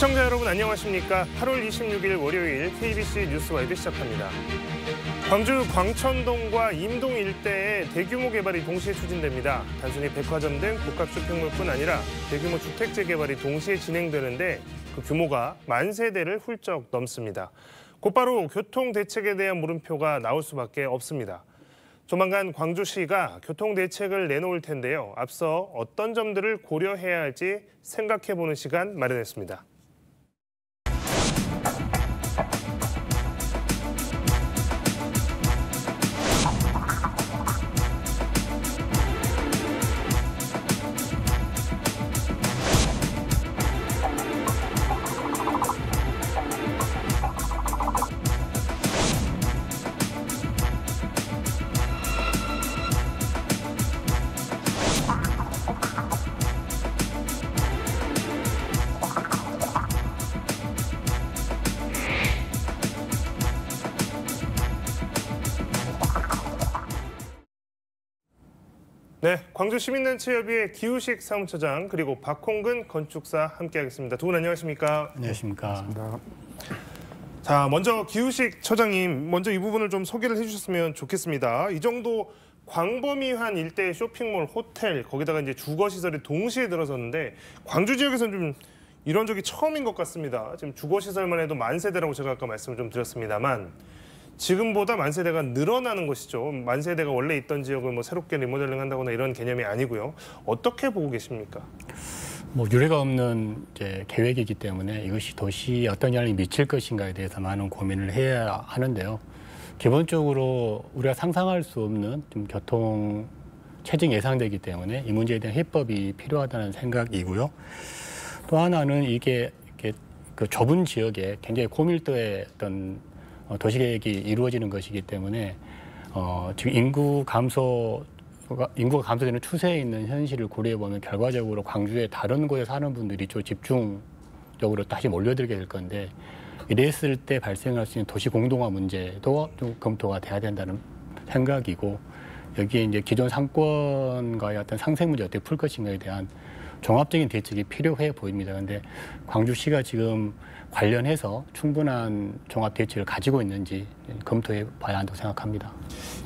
시청자 여러분 안녕하십니까? 8월 26일 월요일 KBC 뉴스와이드 시작합니다. 광주 광천동과 임동 일대에 대규모 개발이 동시에 추진됩니다. 단순히 백화점 등 복합 쇼핑몰뿐 아니라 대규모 주택 재개발이 동시에 진행되는데 그 규모가 10,000세대를 훌쩍 넘습니다. 곧바로 교통대책에 대한 물음표가 나올 수밖에 없습니다. 조만간 광주시가 교통대책을 내놓을 텐데요. 앞서 어떤 점들을 고려해야 할지 생각해보는 시간 마련했습니다. 네, 광주시민단체협의회 기우식 사무처장 그리고 박홍근 건축사 함께하겠습니다. 두 분 안녕하십니까? 안녕하십니까? 반갑습니다. 자, 먼저 기우식 처장님, 먼저 이 부분을 좀 소개를 해주셨으면 좋겠습니다. 이 정도 광범위한 일대의 쇼핑몰, 호텔, 거기다가 이제 주거시설이 동시에 들어섰는데 광주 지역에서는 좀 이런 적이 처음인 것 같습니다. 지금 주거시설만 해도 10,000세대라고 제가 아까 말씀을 좀 드렸습니다만 지금보다 10,000세대가 늘어나는 것이죠. 10,000세대가 원래 있던 지역을 뭐 새롭게 리모델링 한다거나 이런 개념이 아니고요. 어떻게 보고 계십니까? 뭐 유례가 없는 이제 계획이기 때문에 이것이 도시에 어떤 영향을 미칠 것인가에 대해서 많은 고민을 해야 하는데요. 기본적으로 우리가 상상할 수 없는 좀 교통 체증이 예상되기 때문에 이 문제에 대한 해법이 필요하다는 생각이고요. 또 하나는 이게 그 좁은 지역에 굉장히 고밀도의 어떤 도시계획이 이루어지는 것이기 때문에 지금 인구가 감소되는 추세에 있는 현실을 고려해 보면 결과적으로 광주의 다른 곳에 사는 분들이 좀 집중적으로 다시 몰려들게 될 건데 이랬을 때 발생할 수 있는 도시 공동화 문제도 좀 검토가 돼야 된다는 생각이고 여기에 이제 기존 상권과의 어떤 상생 문제 어떻게 풀 것인가에 대한 종합적인 대책이 필요해 보입니다. 그런데 광주시가 지금 관련해서 충분한 종합 대책을 가지고 있는지 검토해 봐야 한다고 생각합니다.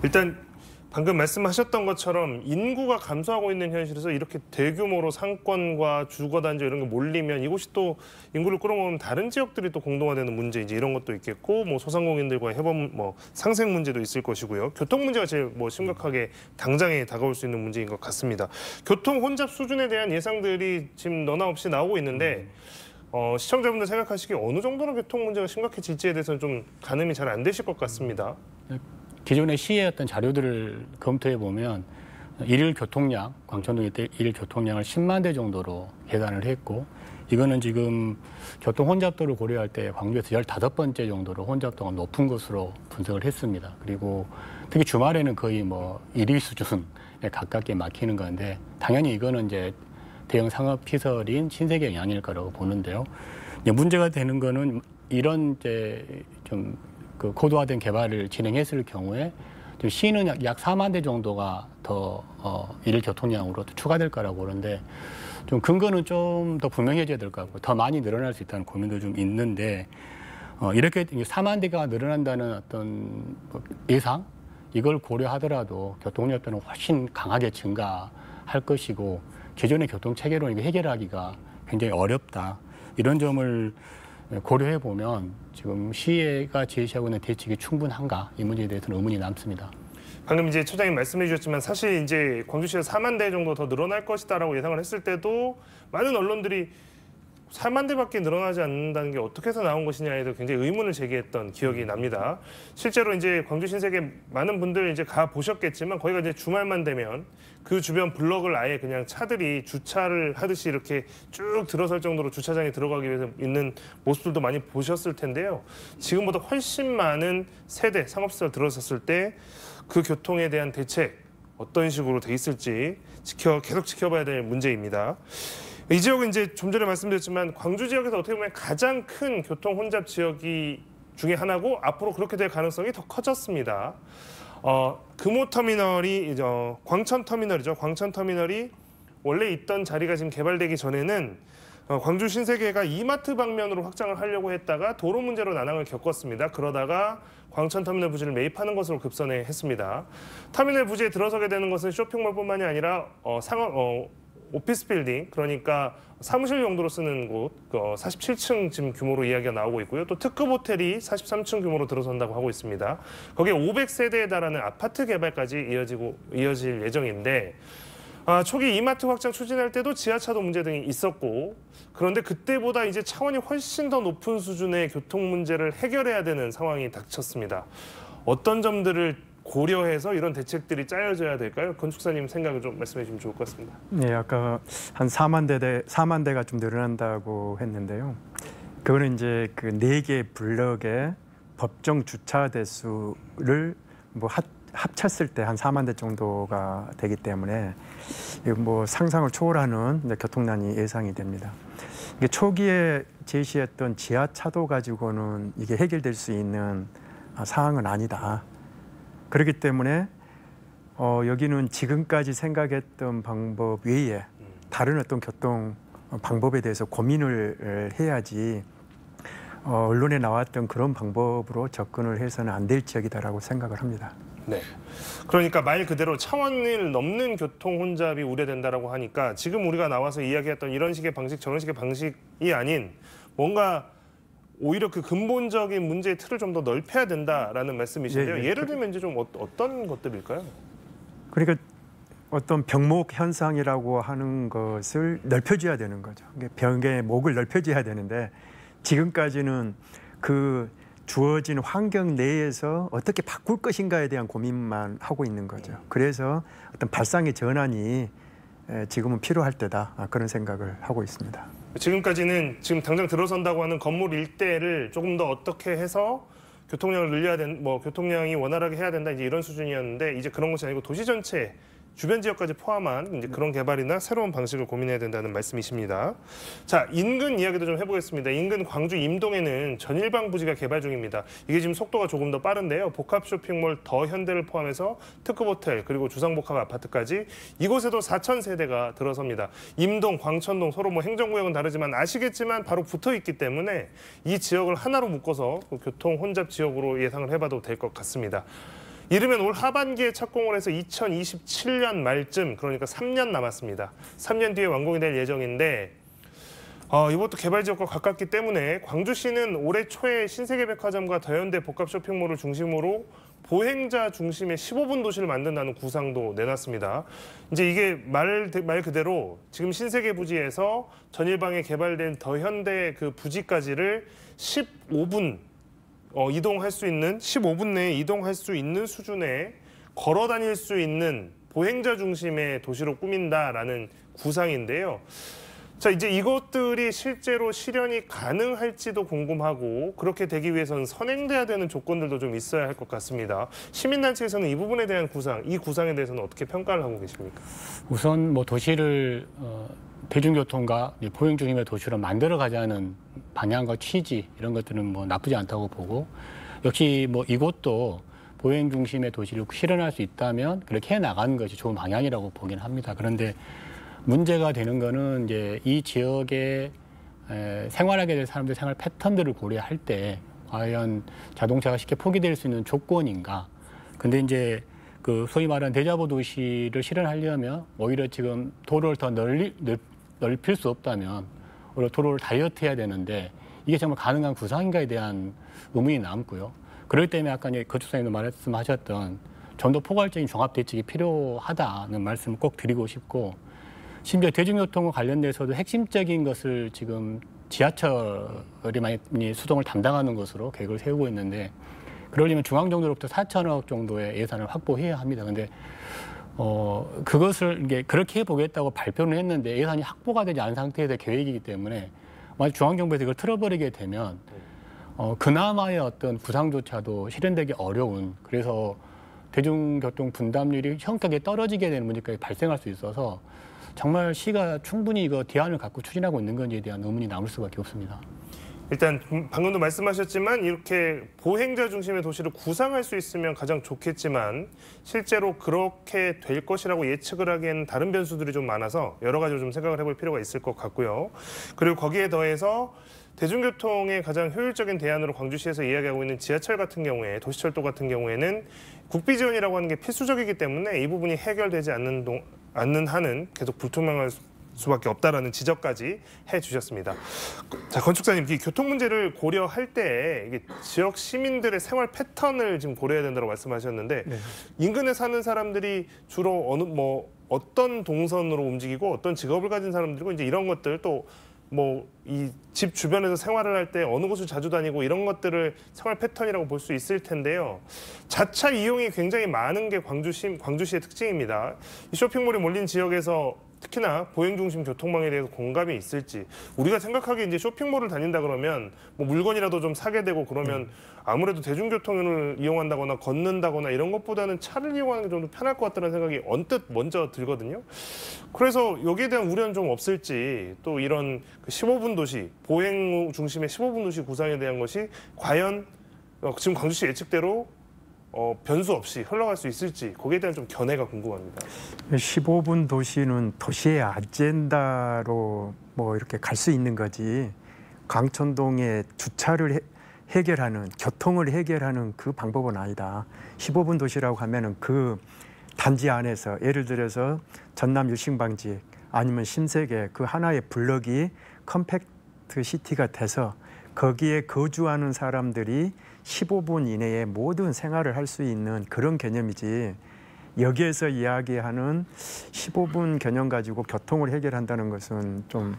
일단 방금 말씀하셨던 것처럼 인구가 감소하고 있는 현실에서 이렇게 대규모로 상권과 주거단지 이런 게 몰리면 이곳이 또 인구를 끌어모으면 다른 지역들이 또 공동화되는 문제 이제 이런 것도 있겠고 뭐 소상공인들과의 해법 상생 문제도 있을 것이고요. 교통 문제가 제일 심각하게 당장에 다가올 수 있는 문제인 것 같습니다. 교통 혼잡 수준에 대한 예상들이 지금 너나 없이 나오고 있는데 시청자분들 생각하시기에 어느 정도로 교통 문제가 심각해질지에 대해서는 좀 가늠이 잘 안 되실 것 같습니다. 기존의 시의 어떤 자료들을 검토해 보면 일일 교통량, 광천동에 일일 교통량을 10만 대 정도로 계산을 했고 이거는 지금 교통 혼잡도를 고려할 때 광주에서 15번째 정도로 혼잡도가 높은 것으로 분석을 했습니다. 그리고 특히 주말에는 거의 1위 수준에 가깝게 막히는 건데 당연히 이거는 이제 대형 상업시설인 신세계 영향일 거라고 보는데요. 문제가 되는 거는 이런 이제 좀 그 고도화된 개발을 진행했을 경우에 시는 약 4만 대 정도가 더 일일 교통량으로 추가될 거라고 보는데 좀 근거는 좀 더 분명해져야 될 것 같고 더 많이 늘어날 수 있다는 고민도 좀 있는데 이렇게 4만 대가 늘어난다는 어떤 예상 이걸 고려하더라도 교통량도는 훨씬 강하게 증가할 것이고 기존의 교통 체계로 이거 해결하기가 굉장히 어렵다 이런 점을 고려해 보면 지금 시가 제시하고 있는 대책이 충분한가 이 문제에 대해서는 의문이 남습니다. 방금 이제 처장님 말씀해 주셨지만 사실 이제 광주시에서 4만 대 정도 더 늘어날 것이다라고 예상을 했을 때도 많은 언론들이 4만 대밖에 늘어나지 않는다는 게 어떻게 해서 나온 것이냐에 대해 굉장히 의문을 제기했던 기억이 납니다. 실제로 이제 광주 신세계 많은 분들 이제 가 보셨겠지만 거기가 이제 주말만 되면 그 주변 블럭을 아예 그냥 차들이 주차를 하듯이 이렇게 쭉 들어설 정도로 주차장에 들어가기 위해서 있는 모습들도 많이 보셨을 텐데요. 지금보다 훨씬 많은 세대 상업시설 들어섰을 때 그 교통에 대한 대책 어떤 식으로 돼 있을지 계속 지켜봐야 될 문제입니다. 이 지역은 이제 좀 전에 말씀드렸지만 광주 지역에서 어떻게 보면 가장 큰 교통 혼잡 지역이 중에 하나고 앞으로 그렇게 될 가능성이 더 커졌습니다. 금호터미널이 광천터미널이죠. 광천터미널이 원래 있던 자리가 지금 개발되기 전에는 광주 신세계가 이마트 방면으로 확장을 하려고 했다가 도로 문제로 난항을 겪었습니다. 그러다가 광천터미널 부지를 매입하는 것으로 급선회했습니다. 터미널 부지에 들어서게 되는 것은 쇼핑몰뿐만이 아니라 오피스 빌딩, 그러니까 사무실 용도로 쓰는 곳 47층 지금 규모로 이야기가 나오고 있고요. 또 특급 호텔이 43층 규모로 들어선다고 하고 있습니다. 거기에 500세대에 달하는 아파트 개발까지 이어질 예정인데 초기 이마트 확장 추진할 때도 지하차도 문제 등이 있었고, 그런데 그때보다 이제 차원이 훨씬 더 높은 수준의 교통 문제를 해결해야 되는 상황이 닥쳤습니다. 어떤 점들을 고려해서 이런 대책들이 짜여져야 될까요? 건축사님 생각을 좀 말씀해 주시면 좋을 것 같습니다. 네, 아까 한 4만 대가 좀 늘어난다고 했는데요. 그거는 이제 그 4개 블럭의 법정 주차 대수를 뭐 합쳤을 때 한 4만 대 정도가 되기 때문에 뭐 상상을 초월하는 교통난이 예상이 됩니다. 이게 초기에 제시했던 지하차도 가지고는 이게 해결될 수 있는 사항은 아니다. 그렇기 때문에 여기는 지금까지 생각했던 방법 외에 다른 어떤 교통 방법에 대해서 고민을 해야지 언론에 나왔던 그런 방법으로 접근을 해서는 안 될 지역이다라고 생각을 합니다. 네. 그러니까 말 그대로 차원을 넘는 교통 혼잡이 우려된다라고 하니까 지금 우리가 나와서 이야기했던 이런 식의 방식, 저런 식의 방식이 아닌 뭔가 오히려 그 근본적인 문제의 틀을 좀 더 넓혀야 된다라는 말씀이신데요. 예를 들면 이제 좀 어떤 것들일까요? 그러니까 어떤 병목 현상이라고 하는 것을 넓혀줘야 되는 거죠. 병의 목을 넓혀줘야 되는데 지금까지는 그 주어진 환경 내에서 어떻게 바꿀 것인가에 대한 고민만 하고 있는 거죠. 그래서 어떤 발상의 전환이 지금은 필요할 때다, 그런 생각을 하고 있습니다. 지금까지는 지금 당장 들어선다고 하는 건물 일대를 조금 더 어떻게 해서 교통량을 늘려야 교통량이 원활하게 해야 된다, 이제 이런 수준이었는데 이제 그런 것이 아니고 도시 전체 주변 지역까지 포함한 이제 그런 개발이나 새로운 방식을 고민해야 된다는 말씀이십니다. 자, 인근 이야기도 좀 해보겠습니다. 인근 광주 임동에는 전일방 부지가 개발 중입니다. 이게 지금 속도가 조금 더 빠른데요. 복합 쇼핑몰 더 현대를 포함해서 특급 호텔 그리고 주상복합 아파트까지 이곳에도 4,000세대가 들어섭니다. 임동, 광천동 서로 뭐 행정구역은 다르지만 아시겠지만 바로 붙어 있기 때문에 이 지역을 하나로 묶어서 교통 혼잡 지역으로 예상을 해봐도 될 것 같습니다. 이르면 올 하반기에 착공을 해서 2027년 말쯤, 그러니까 3년 남았습니다. 3년 뒤에 완공이 될 예정인데 이것도 개발 지역과 가깝기 때문에 광주시는 올해 초에 신세계백화점과 더현대 복합 쇼핑몰을 중심으로 보행자 중심의 15분 도시를 만든다는 구상도 내놨습니다. 이제 이게 말 그대로 지금 신세계 부지에서 전일방에 개발된 더현대 그 부지까지를 15분 이동할 수 있는 15분 내에 이동할 수 있는 수준의 걸어 다닐 수 있는 보행자 중심의 도시로 꾸민다라는 구상인데요. 자, 이제 이것들이 실제로 실현이 가능할지도 궁금하고 그렇게 되기 위해서는 선행돼야 되는 조건들도 좀 있어야 할 것 같습니다. 시민단체에서는 이 부분에 대한 이 구상에 대해서는 어떻게 평가를 하고 계십니까? 우선 뭐 도시를 대중교통과 보행 중심의 도시로 만들어가자는 방향과 취지 이런 것들은 뭐 나쁘지 않다고 보고, 역시 뭐 이곳도 보행 중심의 도시를 실현할 수 있다면 그렇게 해 나가는 것이 좋은 방향이라고 보긴 합니다. 그런데 문제가 되는 거는 이제 이 지역에 생활하게 될 사람들 생활 패턴들을 고려할 때 과연 자동차가 쉽게 포기될 수 있는 조건인가? 근데 이제 그 소위 말하는 대자보 도시를 실현하려면 오히려 지금 도로를 더 넓힐 수 없다면 오히려 도로를 다이어트해야 되는데 이게 정말 가능한 구상인가에 대한 의문이 남고요. 그렇기 때문에 아까 건축사님도 말씀하셨던 좀 더 포괄적인 종합 대책이 필요하다는 말씀을 꼭 드리고 싶고, 심지어 대중교통과 관련돼서도 핵심적인 것을 지금 지하철이 많이 수동을 담당하는 것으로 계획을 세우고 있는데, 그러려면 중앙정부로부터 4천억 정도의 예산을 확보해야 합니다. 근데 그것을 이게 그렇게 해보겠다고 발표는 했는데 예산이 확보가 되지 않은 상태에서 계획이기 때문에 만약 중앙정부에서 이걸 틀어버리게 되면 그나마의 어떤 구상조차도 실현되기 어려운, 그래서 대중교통 분담률이 현격하게 떨어지게 되는 문제까지 발생할 수 있어서 정말 시가 충분히 이거 대안을 갖고 추진하고 있는 건지에 대한 의문이 남을 수밖에 없습니다. 일단 방금도 말씀하셨지만 이렇게 보행자 중심의 도시를 구상할 수 있으면 가장 좋겠지만 실제로 그렇게 될 것이라고 예측을 하기에는 다른 변수들이 좀 많아서 여러 가지로 좀 생각을 해볼 필요가 있을 것 같고요. 그리고 거기에 더해서 대중교통의 가장 효율적인 대안으로 광주시에서 이야기하고 있는 지하철 같은 경우에 도시철도 같은 경우에는 국비 지원이라고 하는 게 필수적이기 때문에 이 부분이 해결되지 않는 한은 계속 불투명할 수밖에 없다라는 지적까지 해주셨습니다. 자, 건축사님, 이 교통 문제를 고려할 때 이게 지역 시민들의 생활 패턴을 지금 고려해야 된다고 말씀하셨는데 네. 인근에 사는 사람들이 주로 어떤 동선으로 움직이고 어떤 직업을 가진 사람들이고 이제 이런 것들 또 이 집 주변에서 생활을 할 때 어느 곳을 자주 다니고 이런 것들을 생활 패턴이라고 볼 수 있을 텐데요. 자차 이용이 굉장히 많은 게 광주시의 특징입니다. 이 쇼핑몰이 몰린 지역에서 특히나 보행 중심 교통망에 대해서 공감이 있을지 우리가 생각하기에 이제 쇼핑몰을 다닌다 그러면 물건이라도 좀 사게 되고 그러면 아무래도 대중교통을 이용한다거나 걷는다거나 이런 것보다는 차를 이용하는 게 좀 더 편할 것 같다는 생각이 언뜻 먼저 들거든요. 그래서 여기에 대한 우려는 좀 없을지 또 이런 15분 도시 보행 중심의 15분 도시 구상에 대한 것이 과연 지금 광주시 예측대로 변수 없이 흘러갈 수 있을지 거기에 대한 좀 견해가 궁금합니다. 15분 도시는 도시의 아젠다로 이렇게 갈 수 있는 거지 광천동의 주차를 해결하는 교통을 해결하는 그 방법은 아니다. 15분 도시라고 하면은 그 단지 안에서 예를 들어서 전남 일신방지 아니면 신세계 그 하나의 블럭이 컴팩트 시티가 돼서 거기에 거주하는 사람들이 15분 이내에 모든 생활을 할 수 있는 그런 개념이지 여기에서 이야기하는 15분 개념 가지고 교통을 해결한다는 것은 좀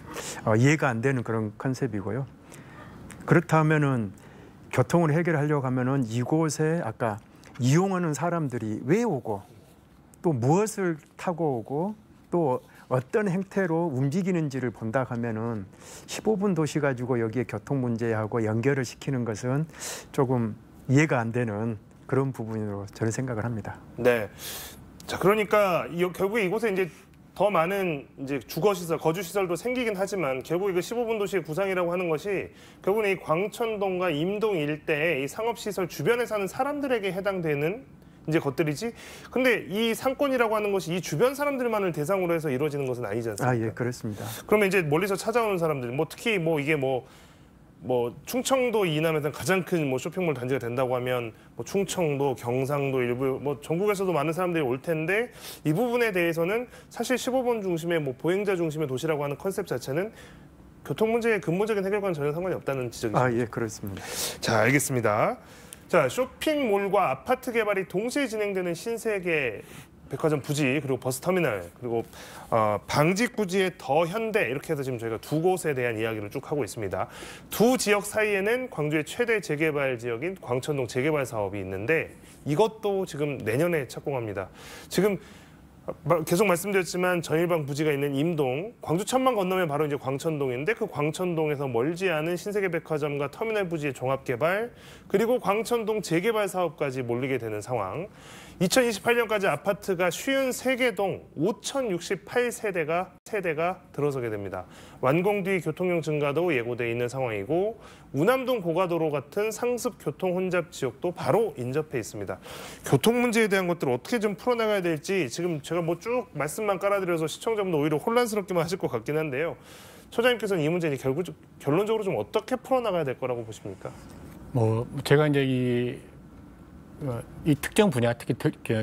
이해가 안 되는 그런 컨셉이고요. 그렇다면은 교통을 해결하려고 하면은 이곳에 아까 이용하는 사람들이 왜 오고 또 무엇을 타고 오고 또 어떤 행태로 움직이는지를 본다 하면은 15분 도시 가지고 여기에 교통 문제하고 연결을 시키는 것은 조금 이해가 안 되는 그런 부분으로 저는 생각을 합니다. 네. 자, 그러니까 결국에 이곳에 이제 더 많은 이제 주거시설, 거주시설도 생기긴 하지만 결국 이거 15분 도시의 구상이라고 하는 것이 결국은 이 광천동과 임동 일대의 이 상업시설 주변에 사는 사람들에게 해당되는 이제 것들이지. 근데 이 상권이라고 하는 것이 이 주변 사람들만을 대상으로 해서 이루어지는 것은 아니지 않습니까? 아, 예, 그렇습니다. 그러면 이제 멀리서 찾아오는 사람들, 특히 이게 충청도 이남에서는 가장 큰 쇼핑몰 단지가 된다고 하면 충청도, 경상도 일부 전국에서도 많은 사람들이 올 텐데 이 부분에 대해서는 사실 15분 중심의 보행자 중심의 도시라고 하는 컨셉 자체는 교통 문제의 근본적인 해결과는 전혀 상관이 없다는 지적이죠. 아, 예, 그렇습니다. 자, 알겠습니다. 자, 쇼핑몰과 아파트 개발이 동시에 진행되는 신세계 백화점 부지 그리고 버스터미널 그리고 방직 부지의 더 현대 이렇게 해서 지금 저희가 두 곳에 대한 이야기를 쭉 하고 있습니다. 두 지역 사이에는 광주의 최대 재개발 지역인 광천동 재개발 사업이 있는데 이것도 지금 내년에 착공합니다. 지금 계속 말씀드렸지만 전일방 부지가 있는 임동, 광주 천만 건너면 바로 이제 광천동인데 그 광천동에서 멀지 않은 신세계 백화점과 터미널 부지의 종합 개발 그리고 광천동 재개발 사업까지 몰리게 되는 상황. 2028년까지 아파트가 53개 동 5,068세대가 들어서게 됩니다. 완공 뒤 교통량 증가도 예고돼 있는 상황이고 우남동 고가도로 같은 상습 교통 혼잡 지역도 바로 인접해 있습니다. 교통 문제에 대한 것들을 어떻게 좀 풀어나가야 될지 지금 제가 쭉 말씀만 깔아드려서 시청자분들 오히려 혼란스럽게만 하실 것 같긴 한데요. 처장님께서는 이 문제 결론적으로 좀 어떻게 풀어나가야 될 거라고 보십니까? 제가 이제 이 특정 분야, 특히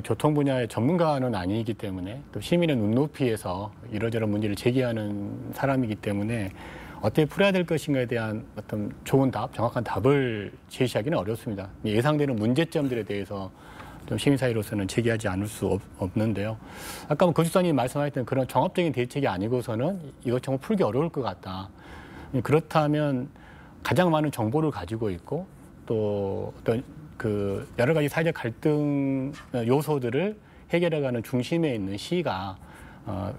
교통 분야의 전문가는 아니기 때문에 또 시민의 눈높이에서 이러저런 문제를 제기하는 사람이기 때문에 어떻게 풀어야 될 것인가에 대한 어떤 좋은 답, 정확한 답을 제시하기는 어렵습니다. 예상되는 문제점들에 대해서 좀 시민사회로서는 제기하지 않을 수 없는데요. 아까 건축사님이 말씀하셨던 그런 종합적인 대책이 아니고서는 이것 정말 풀기 어려울 것 같다. 그렇다면 가장 많은 정보를 가지고 있고 또 어떤 여러 가지 사회적 갈등 요소들을 해결해가는 중심에 있는 시가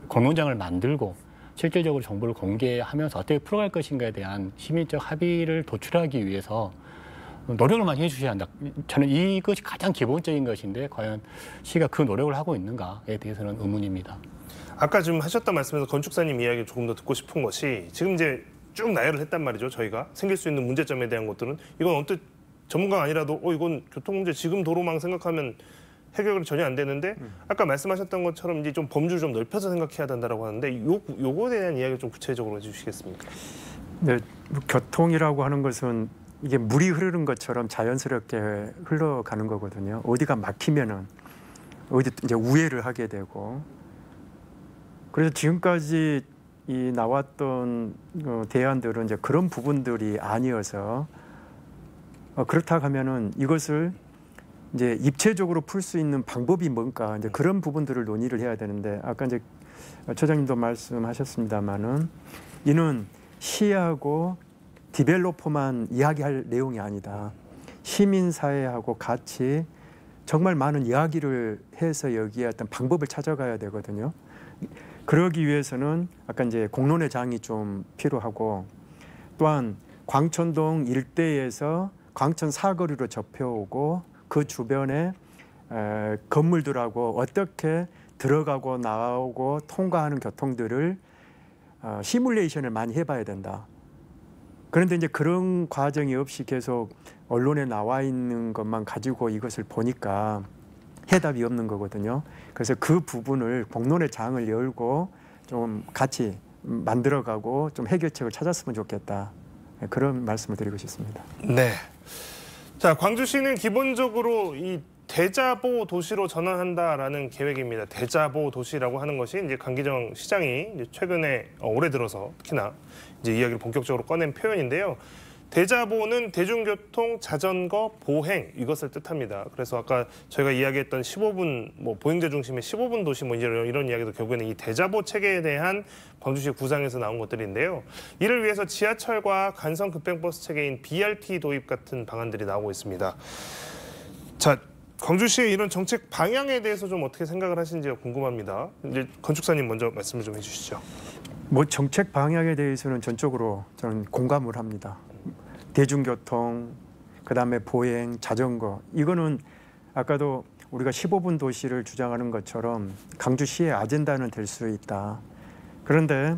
공론장을 만들고 실질적으로 정보를 공개하면서 어떻게 풀어갈 것인가에 대한 시민적 합의를 도출하기 위해서 노력을 많이 해주셔야 한다. 저는 이것이 가장 기본적인 것인데 과연 시가 그 노력을 하고 있는가에 대해서는 의문입니다. 아까 지금 하셨던 말씀에서 건축사님 이야기를 조금 더 듣고 싶은 것이 지금 이제 쭉 나열을 했단 말이죠. 저희가 생길 수 있는 문제점에 대한 것들은 이건 언뜻 전문가가 아니라도 이건 교통 문제 지금 도로망 생각하면 해결이 전혀 안 되는데 아까 말씀하셨던 것처럼 이제 좀 범주를 좀 넓혀서 생각해야 된다라고 하는데 요거에 대한 이야기를 좀 구체적으로 해주시겠습니까? 네, 교통이라고 하는 것은 이게 물이 흐르는 것처럼 자연스럽게 흘러가는 거거든요. 어디가 막히면은 어디 이제 우회를 하게 되고 그래서 지금까지 이 나왔던 대안들은 이제 그런 부분들이 아니어서 그렇다 하면은 이것을 이제 입체적으로 풀 수 있는 방법이 뭔가 이제 그런 부분들을 논의를 해야 되는데 아까 이제 처장님도 말씀하셨습니다마는 이는 시하고 디벨로퍼만 이야기할 내용이 아니다. 시민사회하고 같이 정말 많은 이야기를 해서 여기에 어떤 방법을 찾아가야 되거든요. 그러기 위해서는 아까 이제 공론의 장이 좀 필요하고 또한 광천동 일대에서 광천 사거리로 접해오고 그 주변에 건물들하고 어떻게 들어가고 나오고 통과하는 교통들을 시뮬레이션을 많이 해봐야 된다. 그런데 이제 그런 과정이 없이 계속 언론에 나와 있는 것만 가지고 이것을 보니까 해답이 없는 거거든요. 그래서 그 부분을 공론의 장을 열고 좀 같이 만들어가고 좀 해결책을 찾았으면 좋겠다. 그런 말씀을 드리고 싶습니다. 네. 자, 광주시는 기본적으로 이 대자보 도시로 전환한다라는 계획입니다. 대자보 도시라고 하는 것이 이제 강기정 시장이 이제 최근에 올해 들어서 특히나 이제 이야기를 본격적으로 꺼낸 표현인데요. 대자보는 대중교통, 자전거, 보행 이것을 뜻합니다. 그래서 아까 저희가 이야기했던 15분 뭐 보행자 중심의 15분 도시 뭐 이런 이야기도 결국에는 이 대자보 체계에 대한 광주시 구상에서 나온 것들인데요. 이를 위해서 지하철과 간선 급행버스 체계인 BRT 도입 같은 방안들이 나오고 있습니다. 자, 광주시의 이런 정책 방향에 대해서 좀 어떻게 생각을 하시는지가 궁금합니다. 이제 건축사님 먼저 말씀을 좀 해주시죠. 뭐 정책 방향에 대해서는 전적으로 저는 공감을 합니다. 대중교통, 그다음에 보행, 자전거 이거는 아까도 우리가 15분 도시를 주장하는 것처럼 강주시의 아젠다는 될 수 있다. 그런데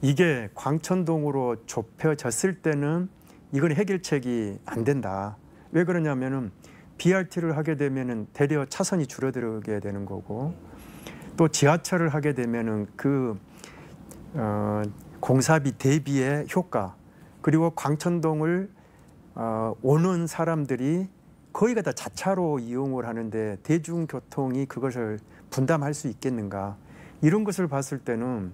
이게 광천동으로 좁혀졌을 때는 이건 해결책이 안 된다. 왜 그러냐면은 BRT를 하게 되면은 대려 차선이 줄어들게 되는 거고 또 지하철을 하게 되면은 그 공사비 대비의 효과 그리고 광천동을 오는 사람들이 거의가 다 자차로 이용을 하는데 대중교통이 그것을 분담할 수 있겠는가 이런 것을 봤을 때는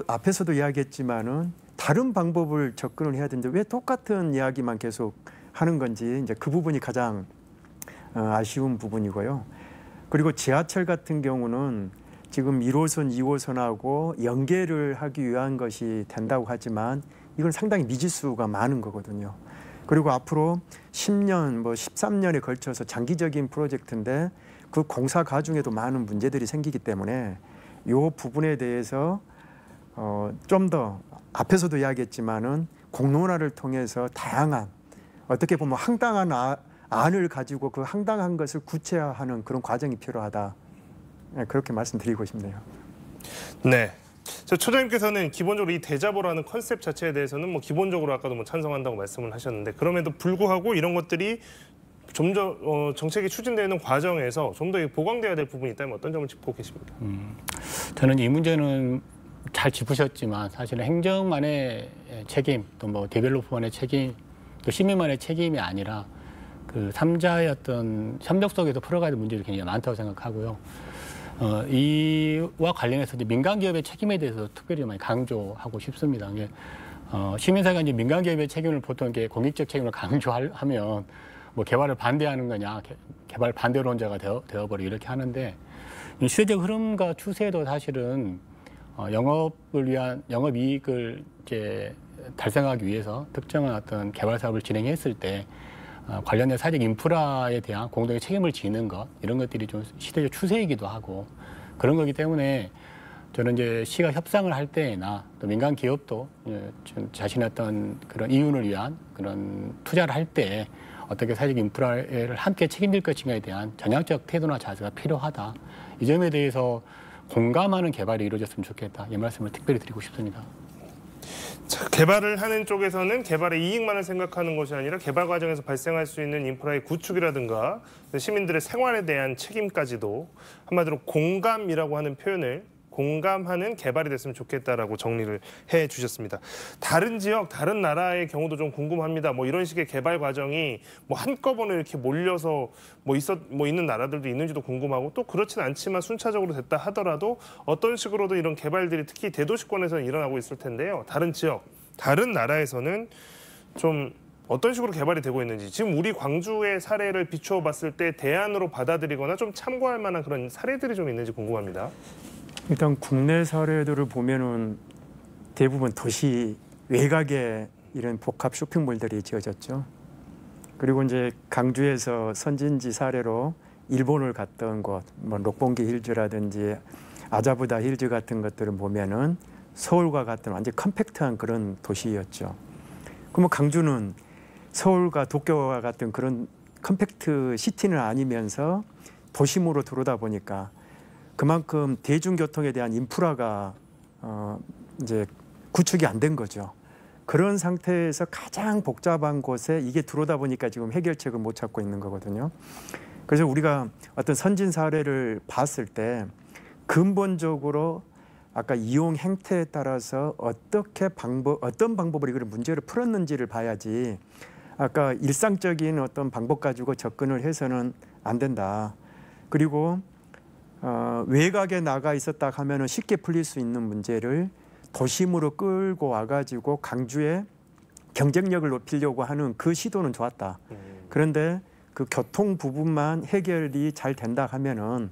앞에서도 이야기했지만은 다른 방법을 접근을 해야 되는데 왜 똑같은 이야기만 계속 하는 건지 이제 그 부분이 가장 아쉬운 부분이고요. 그리고 지하철 같은 경우는 지금 1호선, 2호선하고 연계를 하기 위한 것이 된다고 하지만 이건 상당히 미지수가 많은 거거든요. 그리고 앞으로 10년, 뭐 13년에 걸쳐서 장기적인 프로젝트인데 그 공사 과정에도 많은 문제들이 생기기 때문에 이 부분에 대해서 좀 더 앞에서도 이야기했지만은 공론화를 통해서 다양한 어떻게 보면 황당한 안을 가지고 그 황당한 것을 구체화하는 그런 과정이 필요하다. 그렇게 말씀드리고 싶네요. 네. 저 처장님께서는 기본적으로 이 대자보라는 컨셉 자체에 대해서는 뭐 기본적으로 아까도 뭐 찬성한다고 말씀을 하셨는데 그럼에도 불구하고 이런 것들이 좀 더 정책이 추진되는 과정에서 좀 더 보강돼야 될 부분이 있다면 어떤 점을 짚고 계십니까? 저는 이 문제는 잘 짚으셨지만 사실은 행정만의 책임 또 뭐 데벨로퍼만의 책임 또 시민만의 책임이 아니라 그 3자의 어떤 협력 속에서 풀어가야 될 문제들이 굉장히 많다고 생각하고요. 이와 관련해서 이제 민간 기업의 책임에 대해서 특별히 많이 강조하고 싶습니다. 이게 시민사회가 이제 민간 기업의 책임을 보통 이렇게 공익적 책임을 강조하면 뭐 개발을 반대하는 거냐, 개발 반대론자가 되어버리고 이렇게 하는데 이 시대적 흐름과 추세도 사실은 영업을 위한 영업 이익을 이제 달성하기 위해서 특정한 어떤 개발 사업을 진행했을 때 관련된 사회적 인프라에 대한 공동의 책임을 지는 것 이런 것들이 좀 시대적 추세이기도 하고 그런 거기 때문에 저는 이제 시가 협상을 할 때나 또 민간 기업도 좀 자신의 어떤 그런 이윤을 위한 그런 투자를 할 때 어떻게 사회적 인프라를 함께 책임질 것인가에 대한 전향적 태도나 자세가 필요하다. 이 점에 대해서 공감하는 개발이 이루어졌으면 좋겠다. 이 말씀을 특별히 드리고 싶습니다. 자, 개발을 하는 쪽에서는 개발의 이익만을 생각하는 것이 아니라 개발 과정에서 발생할 수 있는 인프라의 구축이라든가 시민들의 생활에 대한 책임까지도 한마디로 공감이라고 하는 표현을 공감하는 개발이 됐으면 좋겠다라고 정리를 해 주셨습니다. 다른 지역, 다른 나라의 경우도 좀 궁금합니다. 뭐 이런 식의 개발 과정이 뭐 한꺼번에 이렇게 몰려서 있는 나라들도 있는지도 궁금하고 또 그렇진 않지만 순차적으로 됐다 하더라도 어떤 식으로도 이런 개발들이 특히 대도시권에서는 일어나고 있을 텐데요. 다른 지역, 다른 나라에서는 좀 어떤 식으로 개발이 되고 있는지 지금 우리 광주의 사례를 비추어 봤을 때 대안으로 받아들이거나 좀 참고할 만한 그런 사례들이 좀 있는지 궁금합니다. 일단 국내 사례들을 보면은 대부분 도시 외곽에 이런 복합 쇼핑몰들이 지어졌죠. 그리고 이제 강주에서 선진지 사례로 일본을 갔던 곳, 뭐 록봉기 힐즈라든지 아자부다 힐즈 같은 것들을 보면은 서울과 같은 완전 컴팩트한 그런 도시였죠. 그러면 강주는 서울과 도쿄와 같은 그런 컴팩트 시티는 아니면서 도심으로 들어오다 보니까 그만큼 대중교통에 대한 인프라가 이제 구축이 안 된 거죠. 그런 상태에서 가장 복잡한 곳에 이게 들어오다 보니까 지금 해결책을 못 찾고 있는 거거든요. 그래서 우리가 어떤 선진 사례를 봤을 때 근본적으로 아까 이용 행태에 따라서 어떤 방법으로 이걸 문제를 풀었는지를 봐야지 아까 일상적인 어떤 방법 가지고 접근을 해서는 안 된다. 그리고 외곽에 나가 있었다 하면은 쉽게 풀릴 수 있는 문제를 도심으로 끌고 와가지고 강주의 경쟁력을 높이려고 하는 그 시도는 좋았다. 그런데 그 교통 부분만 해결이 잘 된다 하면은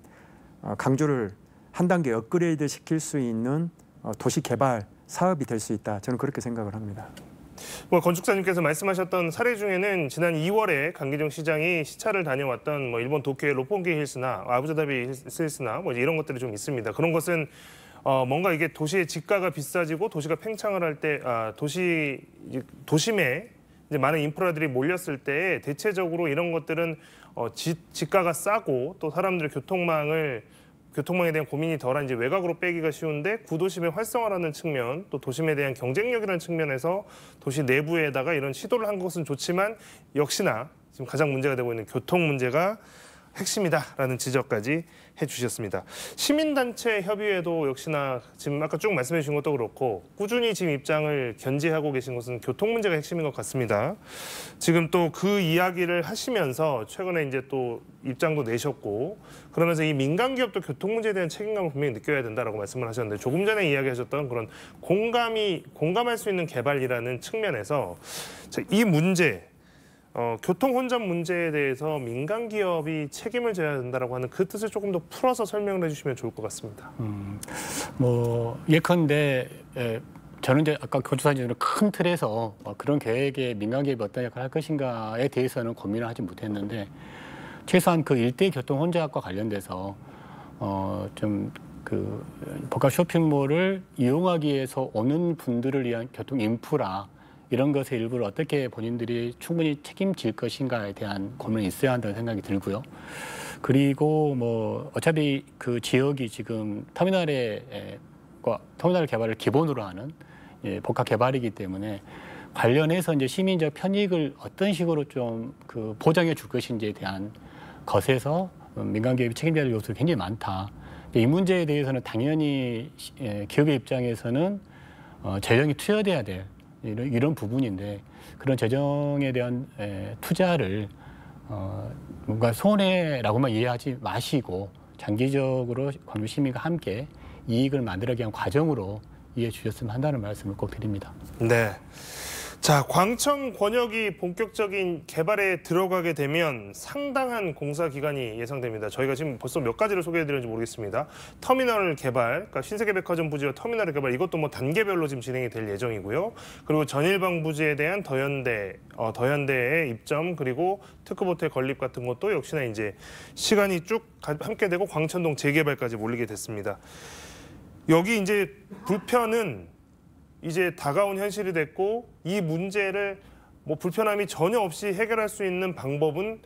강주를 한 단계 업그레이드 시킬 수 있는 도시 개발 사업이 될 수 있다. 저는 그렇게 생각을 합니다. 뭐 건축사님께서 말씀하셨던 사례 중에는 지난 2월에 강기정 시장이 시차를 다녀왔던 뭐 일본 도쿄의 록봉기 힐스나 아부다비 힐스나 뭐 이런 것들이 좀 있습니다. 그런 것은 뭔가 이게 도시의 지가가 비싸지고 도시가 팽창을 할 때 도심에 이제 많은 인프라들이 몰렸을 때 대체적으로 이런 것들은 지가가 싸고 또 사람들의 교통망에 대한 고민이 덜한 이제 외곽으로 빼기가 쉬운데 구도심의 활성화라는 측면 또 도심에 대한 경쟁력이라는 측면에서 도시 내부에다가 이런 시도를 한 것은 좋지만 역시나 지금 가장 문제가 되고 있는 교통 문제가 핵심이다라는 지적까지 해주셨습니다. 시민단체 협의회도 역시나 지금 아까 쭉 말씀해 주신 것도 그렇고 꾸준히 지금 입장을 견지하고 계신 것은 교통 문제가 핵심인 것 같습니다. 지금 또 그 이야기를 하시면서 최근에 이제 또 입장도 내셨고 그러면서 이 민간 기업도 교통 문제에 대한 책임감을 분명히 느껴야 된다라고 말씀을 하셨는데 조금 전에 이야기하셨던 그런 공감할 수 있는 개발이라는 측면에서 이 문제 교통 혼잡 문제에 대해서 민간 기업이 책임을 져야 된다라고 하는 그 뜻을 조금 더 풀어서 설명을 해주시면 좋을 것 같습니다. 뭐 예컨대 저는 이제 아까 건축사님은 큰 틀에서 그런 계획에 민간 기업이 어떤 역할을 할 것인가에 대해서는 고민을 하지 못했는데 최소한 그 일대 교통 혼잡과 관련돼서 좀 그 복합 쇼핑몰을 이용하기 위해서 오는 분들을 위한 교통 인프라 이런 것의 일부를 어떻게 본인들이 충분히 책임질 것인가에 대한 고민이 있어야 한다는 생각이 들고요. 그리고 뭐 어차피 그 지역이 지금 터미널 개발을 기본으로 하는 복합 개발이기 때문에 관련해서 이제 시민적 편익을 어떤 식으로 좀 그 보장해 줄 것인지에 대한 것에서 민간 기업이 책임져야 할 요소가 굉장히 많다. 이 문제에 대해서는 당연히 기업의 입장에서는 재정이 투여돼야 될 이런 부분인데 그런 재정에 대한 투자를 뭔가 손해라고만 이해하지 마시고 장기적으로 광주 시민과 함께 이익을 만들어가기 위한 과정으로 이해해 주셨으면 한다는 말씀을 꼭 드립니다. 네. 자, 광천 권역이 본격적인 개발에 들어가게 되면 상당한 공사 기간이 예상됩니다. 저희가 지금 벌써 몇 가지를 소개해드렸는지 모르겠습니다. 터미널 개발, 그러니까 신세계백화점 부지와 터미널 개발 이것도 뭐 단계별로 지금 진행이 될 예정이고요. 그리고 전일방 부지에 대한 더현대의 입점 그리고 특급호텔 건립 같은 것도 역시나 이제 시간이 쭉 함께 되고 광천동 재개발까지 몰리게 됐습니다. 여기 이제 불편은 이제 다가온 현실이 됐고 이 문제를 뭐 불편함이 전혀 없이 해결할 수 있는 방법은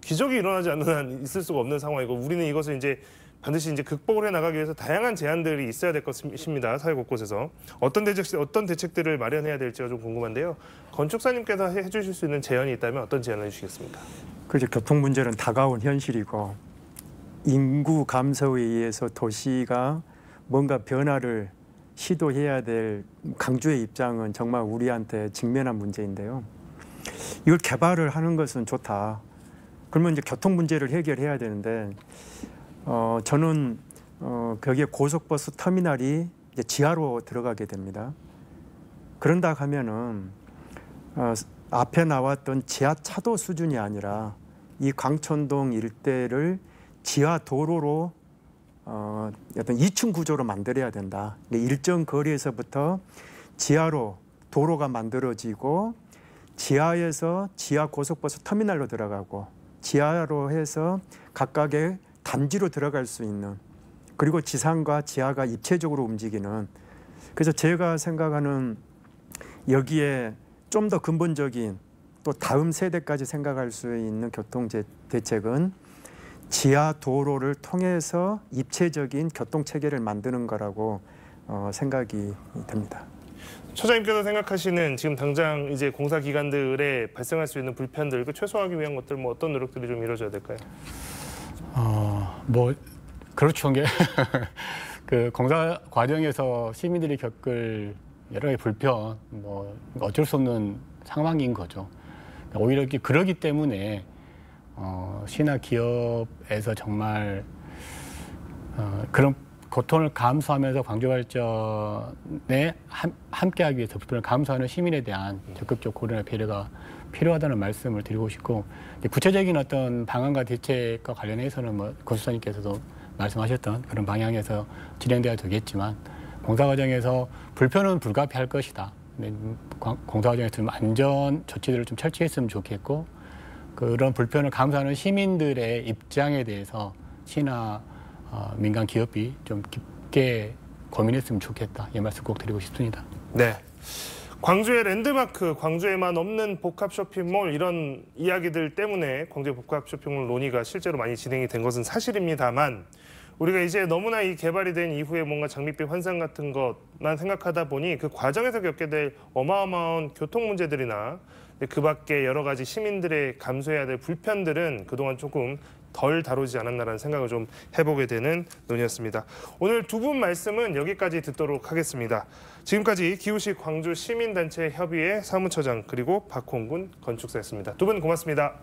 기적이 일어나지 않는 한 있을 수가 없는 상황이고 우리는 이것을 이제 반드시 이제 극복을 해 나가기 위해서 다양한 제안들이 있어야 될 것입니다. 사회 곳곳에서 어떤 대책들을 마련해야 될지가 좀 궁금한데요. 건축사님께서 해주실 수 있는 제안이 있다면 어떤 제안을 해주시겠습니까? 그죠. 교통 문제는 다가온 현실이고 인구 감소에 의해서 도시가 뭔가 변화를 시도해야 될 강주의 입장은 정말 우리한테 직면한 문제인데요. 이걸 개발을 하는 것은 좋다. 그러면 이제 교통 문제를 해결해야 되는데 저는 거기에 고속버스 터미널이 이제 지하로 들어가게 됩니다. 그런다 하면은 앞에 나왔던 지하차도 수준이 아니라 이 광천동 일대를 지하 도로로 어떤 2층 구조로 만들어야 된다. 일정 거리에서부터 지하로 도로가 만들어지고 지하에서 지하 고속버스 터미널로 들어가고 지하로 해서 각각의 단지로 들어갈 수 있는 그리고 지상과 지하가 입체적으로 움직이는 그래서 제가 생각하는 여기에 좀 더 근본적인 또 다음 세대까지 생각할 수 있는 교통 대책은 지하 도로를 통해서 입체적인 교통 체계를 만드는 거라고 생각이 됩니다. 처장님께서 생각하시는 지금 당장 이제 공사 기관들에 발생할 수 있는 불편들 그 최소화하기 위한 것들 뭐 어떤 노력들이 좀 이루어져야 될까요? 뭐 그렇죠. 그 공사 과정에서 시민들이 겪을 여러 가지 불편, 뭐 어쩔 수 없는 상황인 거죠. 오히려 그러기 때문에 시나 기업에서 정말 그런 고통을 감수하면서 광주 발전에 함께하기 위해서 불편을 감수하는 시민에 대한 적극적 고려나 배려가 필요하다는 말씀을 드리고 싶고 구체적인 어떤 방안과 대책과 관련해서는 뭐 건수사님께서도 말씀하셨던 그런 방향에서 진행돼야 되겠지만 공사 과정에서 불편은 불가피할 것이다. 공사 과정에서 좀 안전 조치들을 좀 철저했으면 좋겠고 그런 불편을 감수하는 시민들의 입장에 대해서 시나 민간 기업이 좀 깊게 고민했으면 좋겠다. 이 말씀 꼭 드리고 싶습니다. 네. 광주의 랜드마크, 광주에만 없는 복합 쇼핑몰 이런 이야기들 때문에 광주의 복합 쇼핑몰 논의가 실제로 많이 진행이 된 것은 사실입니다만 우리가 이제 너무나 이 개발이 된 이후에 뭔가 장밋빛 환상 같은 것만 생각하다 보니 그 과정에서 겪게 될 어마어마한 교통 문제들이나 그 밖에 여러 가지 시민들의 감수해야 될 불편들은 그동안 조금 덜 다루지 않았나라는 생각을 좀 해보게 되는 논의였습니다. 오늘 두 분 말씀은 여기까지 듣도록 하겠습니다. 지금까지 기우식 광주 시민단체 협의회 사무처장 그리고 박홍군 건축사였습니다. 두 분 고맙습니다.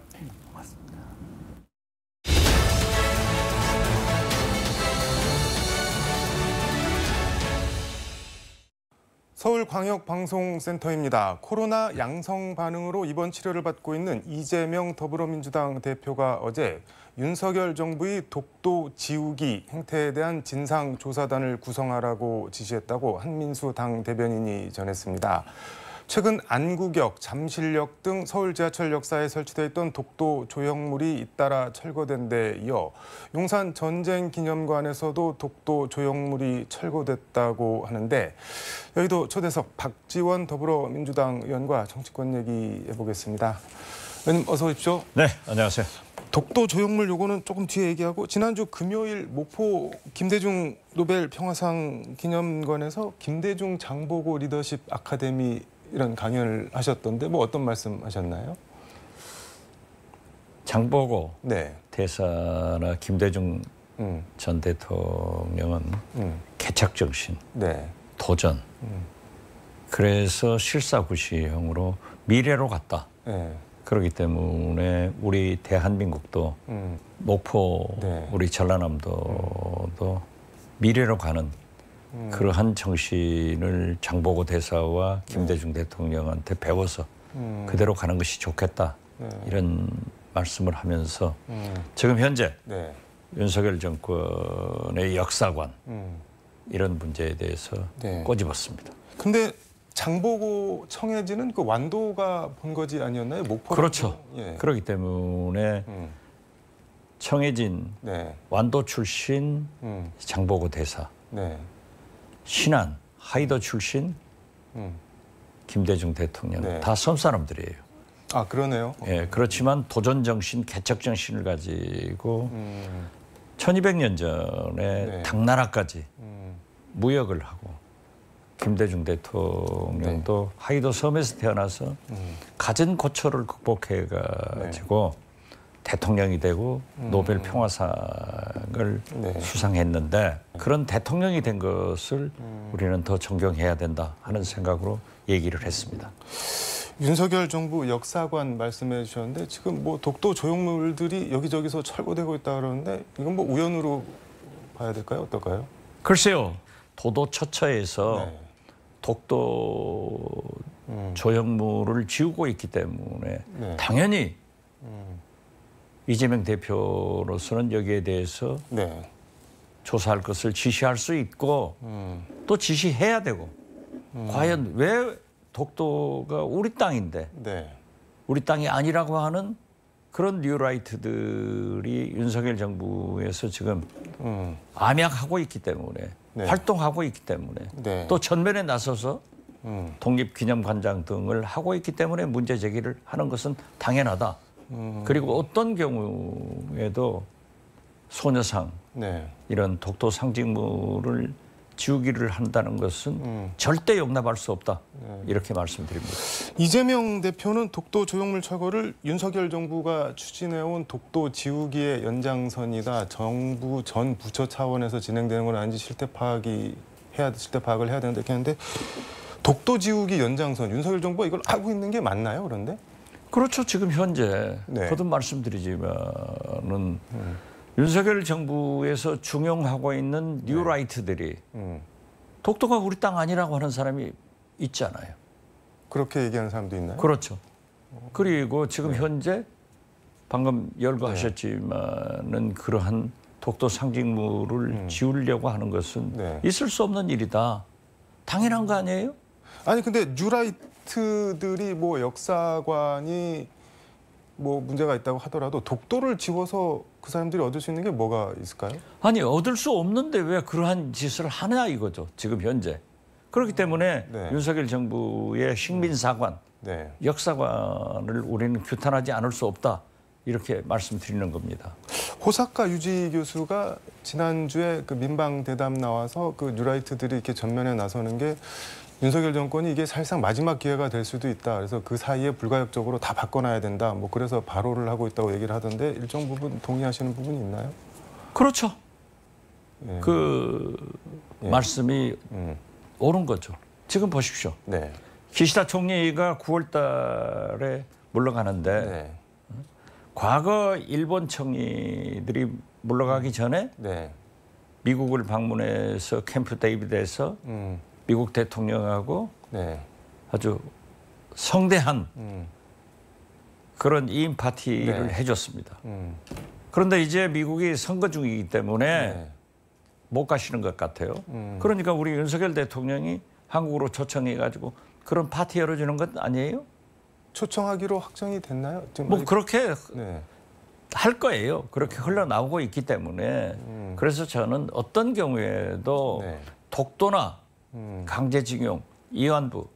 서울광역방송센터입니다. 코로나 양성 반응으로 입원 치료를 받고 있는 이재명 더불어민주당 대표가 어제 윤석열 정부의 독도 지우기 행태에 대한 진상조사단을 구성하라고 지시했다고 한민수 당 대변인이 전했습니다. 최근 안구역, 잠실역 등 서울 지하철 역사에 설치돼 있던 독도 조형물이 잇따라 철거된 데 이어 용산 전쟁기념관에서도 독도 조형물이 철거됐다고 하는데 여기도 초대석 박지원 더불어민주당 의원과 정치권 얘기 해보겠습니다. 의원님 어서 오십시오. 네, 안녕하세요. 독도 조형물 요거는 조금 뒤에 얘기하고 지난주 금요일 목포 김대중 노벨 평화상 기념관에서 김대중 장보고 리더십 아카데미 이런 강연을 하셨던데 뭐 어떤 말씀 하셨나요? 장보고 네. 대사나 김대중 전 대통령은 개척정신, 네. 도전, 그래서 실사구시형으로 미래로 갔다. 네. 그렇기 때문에 우리 대한민국도 목포, 네. 우리 전라남도도 미래로 가는 그러한 정신을 장보고 대사와 김대중 대통령한테 배워서 그대로 가는 것이 좋겠다. 이런 말씀을 하면서 지금 현재 네. 윤석열 정권의 역사관 이런 문제에 대해서 네. 꼬집었습니다. 근데 장보고 청해진은 그 완도가 본거지 아니었나요? 목포. 그렇죠. 예. 그렇기 때문에 청해진 네. 완도 출신 장보고 대사, 네. 신안 하이더 출신 김대중 대통령 네. 다 섬 사람들이에요. 아 그러네요. 예, 그렇지만 도전 정신, 개척 정신을 가지고 1200년 전에 네. 당나라까지 무역을 하고 김대중 대통령도 하이도 섬에서 태어나서 갖은 고초를 극복해 가지고 대통령이 되고 노벨 평화상을 네. 수상했는데 그런 대통령이 된 것을 우리는 더 존경해야 된다 하는 생각으로 얘기를 했습니다. 윤석열 정부 역사관 말씀해 주셨는데 지금 뭐 독도 조형물들이 여기저기서 철거되고 있다 그러는데 이건 뭐 우연으로 봐야 될까요? 어떨까요? 글쎄요. 도도 처처에서 네. 독도 조형물을 지우고 있기 때문에 네. 당연히 이재명 대표로서는 여기에 대해서 네. 조사할 것을 지시할 수 있고 또 지시해야 되고 과연 왜 독도가 우리 땅인데 네. 우리 땅이 아니라고 하는 그런 뉴라이트들이 윤석열 정부에서 지금 암약하고 있기 때문에 네. 활동하고 있기 때문에 네. 또 전면에 나서서 독립기념관장 등을 하고 있기 때문에 문제 제기를 하는 것은 당연하다. 그리고 어떤 경우에도 소녀상 네. 이런 독도 상징물을 지우기를 한다는 것은 절대 용납할 수 없다. 이렇게 말씀드립니다. 이재명 대표는 독도 조형물 철거를 윤석열 정부가 추진해온 독도 지우기의 연장선이다. 정부 전 부처 차원에서 진행되는 건 아닌지 실태 파악을 해야 되는데 이렇게 하는데 독도 지우기 연장선 윤석열 정부가 이걸 하고 있는 게 맞나요? 그런데? 그렇죠. 지금 현재 네. 거듭 말씀드리지만은 윤석열 정부에서 중용하고 있는 뉴라이트들이 독도가 우리 땅 아니라고 하는 사람이 있잖아요. 그렇게 얘기하는 사람도 있나요? 그렇죠. 그리고 지금 현재 방금 열거하셨지만은 그러한 독도 상징물을 지우려고 하는 것은 네. 있을 수 없는 일이다. 당연한 거 아니에요? 아니 근데 뉴라이트들이 뭐 역사관이 뭐 문제가 있다고 하더라도 독도를 지워서 그 사람들이 얻을 수 있는 게 뭐가 있을까요? 아니 얻을 수 없는데 왜 그러한 짓을 하냐 이거죠. 지금 현재. 그렇기 때문에 네. 윤석열 정부의 식민사관, 네. 역사관을 우리는 규탄하지 않을 수 없다. 이렇게 말씀드리는 겁니다. 호사카 유지 교수가 지난주에 그 민방 대담 나와서 그 뉴라이트들이 이렇게 전면에 나서는 게 윤석열 정권이 이게 사실상 마지막 기회가 될 수도 있다. 그래서 그 사이에 불가역적으로 다 바꿔놔야 된다. 뭐 그래서 발호를 하고 있다고 얘기를 하던데 일정 부분 동의하시는 부분이 있나요? 그렇죠. 예. 그 예. 말씀이 옳은 거죠. 지금 보십시오. 네. 기시다 총리가 9월 달에 물러가는데 네. 과거 일본 총리들이 물러가기 전에 네. 미국을 방문해서 캠프 데이비드에서 미국 대통령하고 네. 아주 성대한 음. 그런 이인 파티를 네. 해줬습니다. 그런데 이제 미국이 선거 중이기 때문에 네. 못 가시는 것 같아요. 그러니까 우리 윤석열 대통령이 한국으로 초청해가지고 그런 파티 열어주는 것 아니에요? 초청하기로 확정이 됐나요? 지금 뭐 아직- 그렇게 네. 할 거예요. 그렇게 흘러나오고 있기 때문에 그래서 저는 어떤 경우에도 네. 독도나 강제징용, 이완부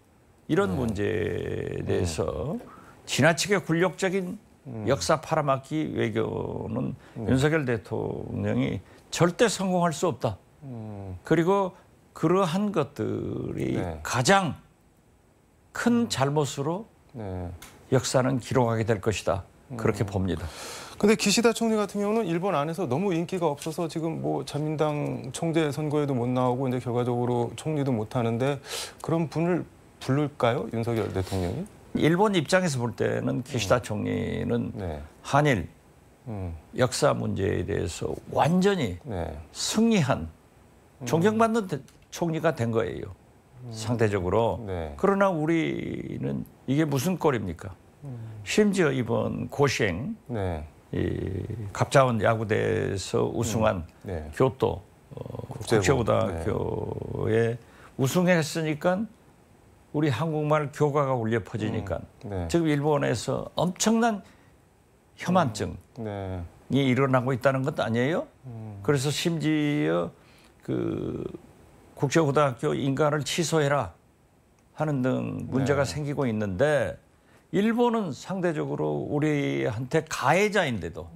이런 문제에 대해서 지나치게 굴욕적인 역사 팔아먹기 외교는 윤석열 대통령이 절대 성공할 수 없다. 그리고 그러한 것들이 네. 가장 큰 잘못으로 네. 역사는 기록하게 될 것이다. 그렇게 봅니다. 근데 기시다 총리 같은 경우는 일본 안에서 너무 인기가 없어서 지금 뭐 자민당 총재 선거에도 못 나오고 이제 결과적으로 총리도 못 하는데 그런 분을 부를까요? 윤석열 대통령이? 일본 입장에서 볼 때는 기시다 총리는 네. 한일 음. 역사 문제에 대해서 완전히 네. 승리한 존경받는 총리가 된 거예요. 상대적으로. 네. 그러나 우리는 이게 무슨 꼴입니까? 심지어 이번 고시행 네. 이 갑자원 야구대에서 우승한 네. 교토 국제고등학교에 우승했으니까 우리 한국말 교과가 울려 퍼지니까 네. 지금 일본에서 엄청난 혐한증이 네. 일어나고 있다는 것 아니에요? 그래서 심지어 그 국제고등학교 인가를 취소해라 하는 등 문제가 네. 생기고 있는데 일본은 상대적으로 우리한테 가해자인데도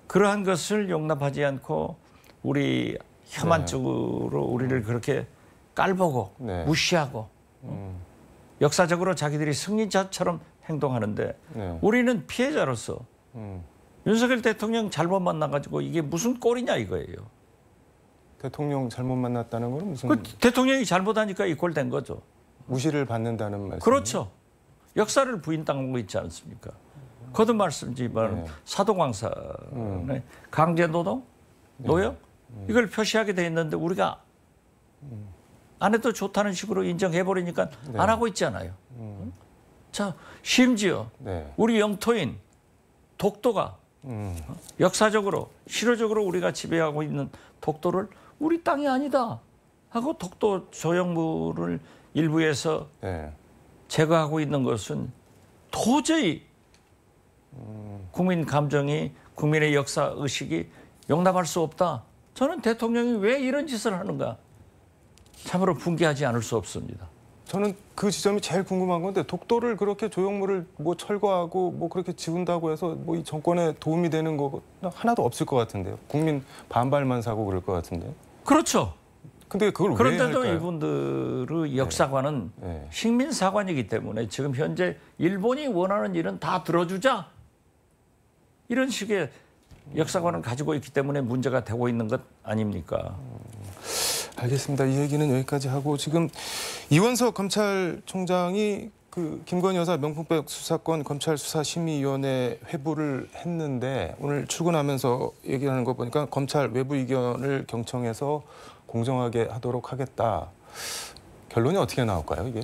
그러한 것을 용납하지 않고 우리 혐한 쪽으로 우리를 그렇게 깔보고 네. 무시하고 역사적으로 자기들이 승리자처럼 행동하는데 네. 우리는 피해자로서 음. 윤석열 대통령 잘못 만나가지고 이게 무슨 꼴이냐 이거예요. 대통령 잘못 만났다는 건 무슨 그 대통령이 잘못하니까 이 꼴 된 거죠. 무시를 받는다는 말씀? 그렇죠. 역사를 부인당하고 있지 않습니까? 거듭 말씀드리지만 네. 사도광산의 강제노동, 노역 이걸 표시하게 돼 있는데 우리가 안 해도 좋다는 식으로 인정해버리니까 네. 안 하고 있잖아요. 자, 심지어 네. 우리 영토인 독도가 역사적으로 실효적으로 우리가 지배하고 있는 독도를 우리 땅이 아니다 하고 독도 조형물을 일부에서 네. 제거하고 있는 것은 도저히 국민 감정이 국민의 역사 의식이 용납할 수 없다. 저는 대통령이 왜 이런 짓을 하는가 참으로 분개하지 않을 수 없습니다. 저는 그 지점이 제일 궁금한 건데 독도를 그렇게 조형물을 뭐 철거하고 뭐 그렇게 지운다고 해서 뭐 이 정권에 도움이 되는 거 하나도 없을 것 같은데요. 국민 반발만 사고 그럴 것 같은데. 그렇죠. 근데 그걸 왜 그런데도 할까요? 이분들의 역사관은 네. 식민사관이기 때문에 지금 현재 일본이 원하는 일은 다 들어주자. 이런 식의 역사관을 가지고 있기 때문에 문제가 되고 있는 것 아닙니까? 알겠습니다. 이 얘기는 여기까지 하고 지금 이원석 검찰총장이 그 김건희 여사 명품백 수사건 검찰수사심의위원회 회부를 했는데 오늘 출근하면서 얘기하는 거 보니까 검찰 외부 의견을 경청해서 공정하게 하도록 하겠다. 결론이 어떻게 나올까요, 이게?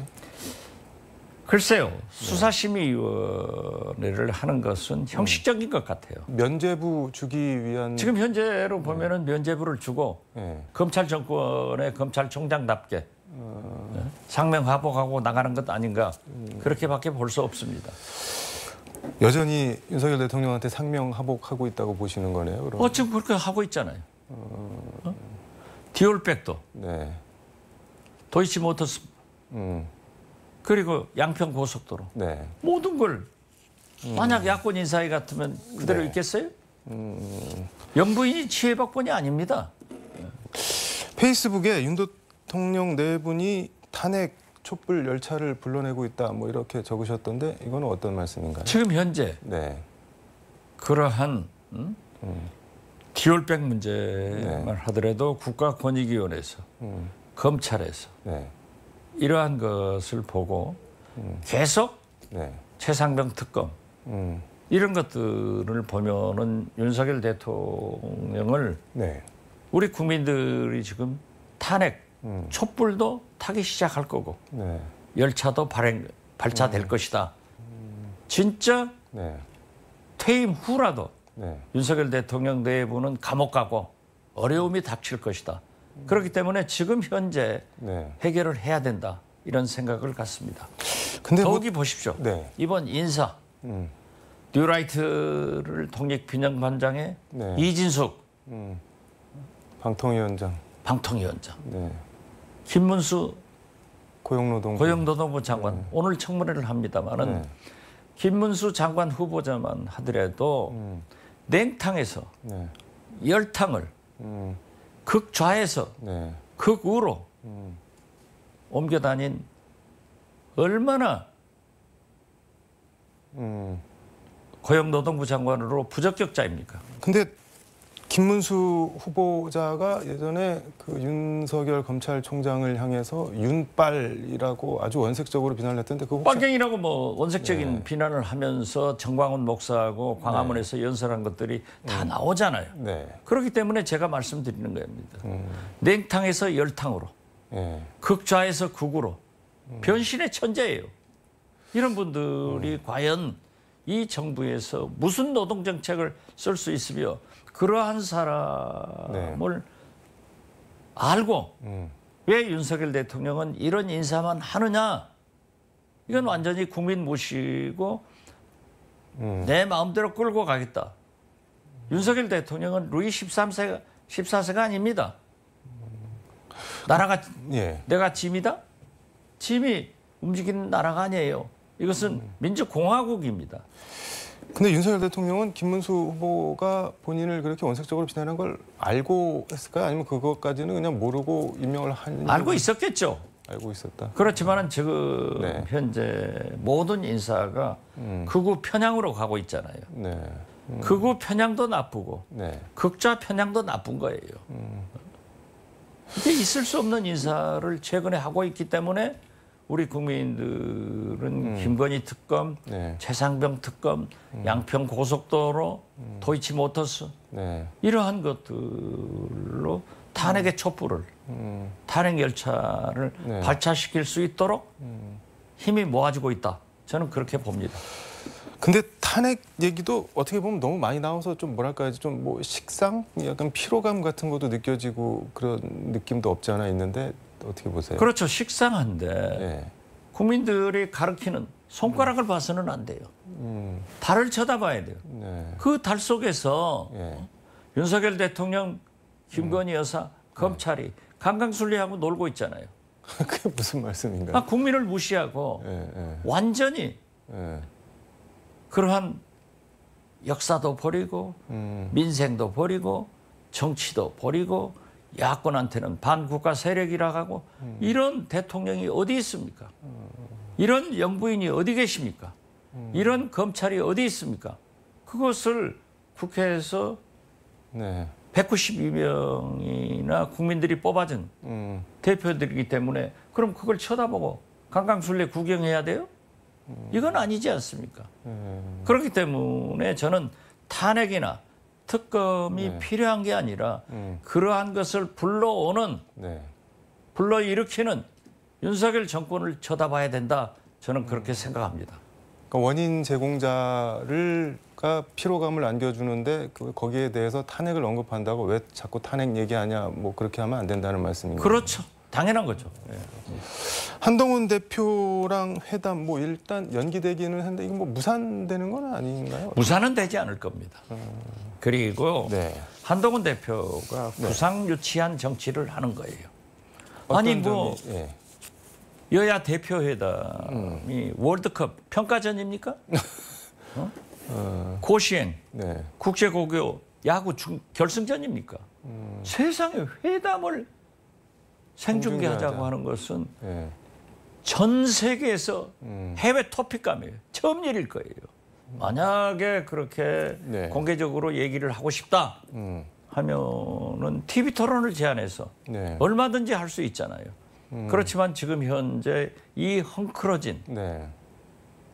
글쎄요. 수사심의위원회를 하는 것은 형식적인 것 같아요. 면죄부 주기 위한 지금 현재로 보면은 면죄부를 주고 네. 검찰 정권의 검찰총장답게 상명하복하고 나가는 것 아닌가 그렇게밖에 볼 수 없습니다. 여전히 윤석열 대통령한테 상명하복하고 있다고 보시는 거네요, 그럼? 지금 그렇게 하고 있잖아요. 디올백도 네. 도이치모터스 그리고 양평고속도로 네. 모든 걸 만약 야권 인사회 같으면 그대로 네. 있겠어요? 영부인이 치해박본이 아닙니다. 페이스북에 윤 대통령 네 분이 탄핵 촛불 열차를 불러내고 있다 뭐 이렇게 적으셨던데 이거는 어떤 말씀인가요? 지금 현재 네. 그러한 디올백 문제만 네. 하더라도 국가권익위원회에서 검찰에서 네. 이러한 것을 보고 계속 네. 최상병 특검 음. 이런 것들을 보면은 윤석열 대통령을 네. 우리 국민들이 지금 탄핵 촛불도 타기 시작할 거고 네. 열차도 발차될 것이다. 진짜 네. 퇴임 후라도 네. 윤석열 대통령 내부는 감옥 가고 어려움이 닥칠 것이다. 그렇기 때문에 지금 현재 네. 해결을 해야 된다. 이런 생각을 갖습니다. 근데 더욱이 보십시오. 네. 이번 인사 뉴라이트를 독립균형반장에 네. 이진숙 방통위원장, 방통위원장, 네. 김문수 고용노동부, 고용노동부 장관 오늘 청문회를 합니다마는 네. 김문수 장관 후보자만 하더라도 냉탕에서 네. 열탕을 극좌에서 네. 극우로 옮겨 다닌 얼마나 고용노동부 장관으로 부적격자입니까? 근데 김문수 후보자가 예전에 그 윤석열 검찰총장을 향해서 윤빨이라고 아주 원색적으로 비난을 했던데 그거 혹시 빨갱이라고 뭐 원색적인 네. 비난을 하면서 정광훈 목사하고 광화문에서 연설한 것들이 다 나오잖아요. 네. 그렇기 때문에 제가 말씀드리는 겁니다. 냉탕에서 열탕으로, 네. 극좌에서 극우로 변신의 천재예요. 이런 분들이 과연 이 정부에서 무슨 노동 정책을 쓸 수 있으며 그러한 사람을 알고 왜 윤석열 대통령은 이런 인사만 하느냐? 이건 완전히 국민 무시고 내 마음대로 끌고 가겠다. 윤석열 대통령은 루이 14세가 아닙니다. 나라가 예. 내가 짐이다? 짐이 움직이는 나라가 아니에요. 이것은 민주공화국입니다. 근데 윤석열 대통령은 김문수 후보가 본인을 그렇게 원색적으로 비난한 걸 알고 했을까요? 아니면 그것까지는 그냥 모르고 임명을 한? 알고 있었겠죠. 알고 있었다. 그렇지만은 지금 네. 현재 모든 인사가 극우 편향으로 가고 있잖아요. 네. 극우 편향도 나쁘고 네. 극좌 편향도 나쁜 거예요. 이게 있을 수 없는 인사를 최근에 하고 있기 때문에 우리 국민들은 김건희 특검, 네. 최상병 특검, 양평 고속도로, 도이치모터스 네. 이러한 것들로 탄핵의 촛불을 탄핵 열차를 네. 발차시킬 수 있도록 힘이 모아지고 있다. 저는 그렇게 봅니다. 근데 탄핵 얘기도 어떻게 보면 너무 많이 나와서 좀 뭐랄까 좀 뭐 식상, 약간 피로감 같은 것도 느껴지고 그런 느낌도 없지 않아 있는데 어떻게 보세요? 그렇죠. 식상한데 네. 국민들이 가르치는 손가락을 봐서는 안 돼요. 달을 쳐다봐야 돼요. 네. 그 달 속에서 예. 윤석열 대통령, 김건희 여사, 검찰이 강강술래하고 놀고 있잖아요. 그게 무슨 말씀인가요? 국민을 무시하고 예, 예, 완전히 예. 그러한 역사도 버리고 민생도 버리고 정치도 버리고 야권한테는 반국가 세력이라 하고 이런 대통령이 어디 있습니까? 이런 영부인이 어디 계십니까? 이런 검찰이 어디 있습니까? 그것을 국회에서 네. 192명이나 국민들이 뽑아준 대표들이기 때문에 그럼 그걸 쳐다보고 강강술래 구경해야 돼요? 이건 아니지 않습니까? 그렇기 때문에 저는 탄핵이나 특검이 네. 필요한 게 아니라 그러한 것을 불러오는 네. 불러일으키는 윤석열 정권을 쳐다봐야 된다. 저는 그렇게 생각합니다. 그러니까 원인 제공자가 피로감을 안겨주는데 거기에 대해서 탄핵을 언급한다고 왜 자꾸 탄핵 얘기하냐 뭐 그렇게 하면 안 된다는 말씀인가요? 그렇죠. 당연한 거죠. 예. 한동훈 대표랑 회담 뭐 일단 연기되기는 했는데 이거 뭐 무산되는 건 아닌가요? 무산은 되지 않을 겁니다. 그리고 네. 한동훈 대표가 구상유치한 정치를 하는 거예요. 아니 뭐 점이, 예. 여야 대표회담이 월드컵 평가전입니까? 고시행, 네. 국제고교 야구 결승전입니까? 세상에 회담을 생중계하자고 하는 것은 예. 전 세계에서 해외 토픽감이에요. 처음 일일 거예요. 만약에 그렇게 네. 공개적으로 얘기를 하고 싶다 하면은 TV 토론을 제안해서 네. 얼마든지 할 수 있잖아요. 그렇지만 지금 현재 이 헝클어진 네.